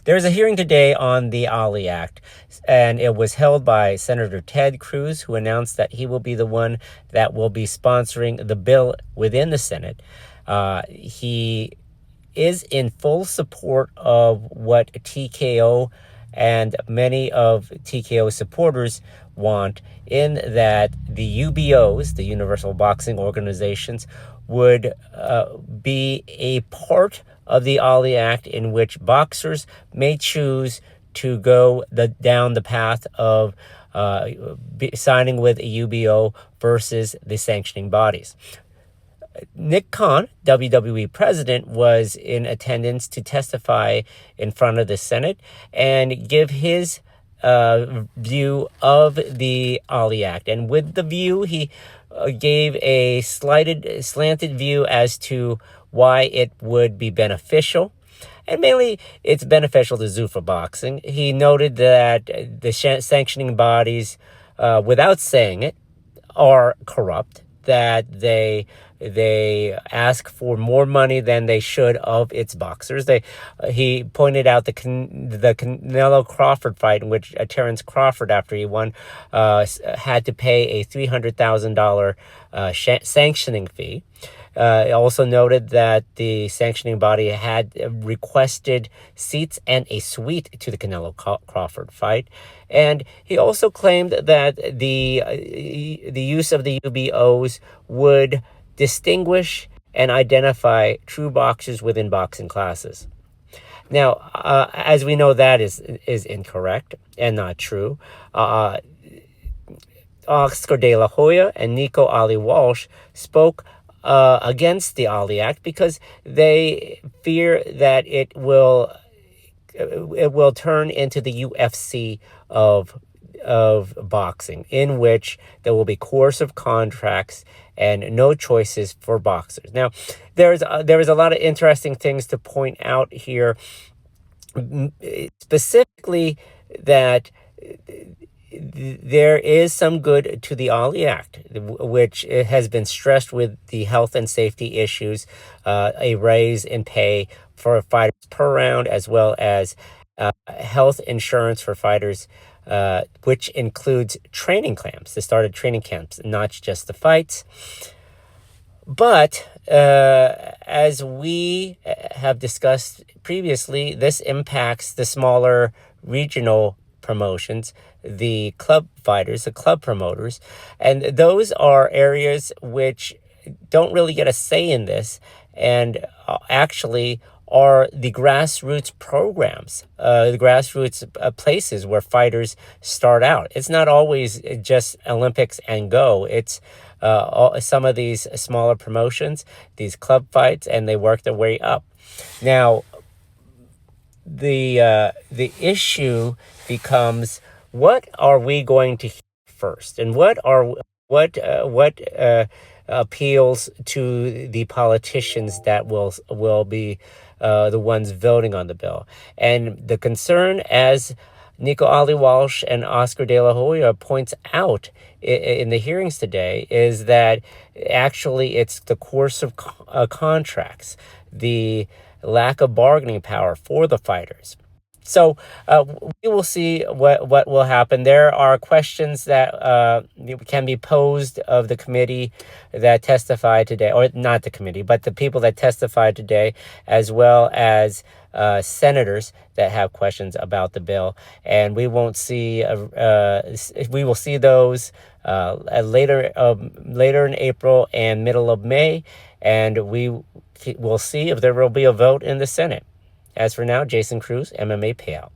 There's a hearing today on the Ali Act, and it was held by Senator Ted Cruz, who announced that he will be the one that will be sponsoring the bill within the Senate. He is in full support of what TKO and many of TKO supporters want, in that the UBOs, the Universal Boxing Organizations, would be a part of the Ali Act, in which boxers may choose to go down the path of signing with a UBO versus the sanctioning bodies. Nick Khan, WWE president, was in attendance to testify in front of the Senate and give his view of the Ali Act. And with the view, he gave a slanted view as to why it would be beneficial. And mainly, it's beneficial to Zuffa Boxing. He noted that the sanctioning bodies, without saying it, are corrupt, that they ask for more money than they should of its boxers. He pointed out the Canelo Crawford fight, in which Terence Crawford, after he won, had to pay a $300,000 sanctioning fee. Also noted that the sanctioning body had requested seats and a suite to the Canelo Crawford fight. And he also claimed that the use of the UBOs would distinguish and identify true boxers within boxing classes. Now, as we know, that is incorrect and not true. Oscar De La Hoya and Nico Ali Walsh spoke against the Ali Act because they fear that it will turn into the UFC of boxing, in which there will be coercive contracts and no choices for boxers. Now, there is a lot of interesting things to point out here, specifically that there is some good to the Ali Act, which has been stressed with the health and safety issues, a raise in pay for fighters per round, as well as health insurance for fighters, which includes training camps, the start of training camps, not just the fights. But as we have discussed previously, this impacts the smaller regional promotions, the club fighters, the club promoters, and those are areas which don't really get a say in this, and actually are the grassroots programs, the grassroots places where fighters start out. It's not always just Olympics and go. It's some of these smaller promotions, these club fights, and they work their way up. Now, the issue becomes, what are we going to hear first, and what appeals to the politicians that will be the ones voting on the bill. And the concern, as Nico Ali Walsh and Oscar De La Hoya points out in the hearings today, is that actually it's the course of contracts, the lack of bargaining power for the fighters. So we will see what will happen. There are questions that can be posed of the committee that testified today, or not the committee, but the people that testified today, as well as senators that have questions about the bill. And we won't see. We will see those later in April and middle of May, and we will see if there will be a vote in the Senate. As for now, Jason Cruz, MMA Payout.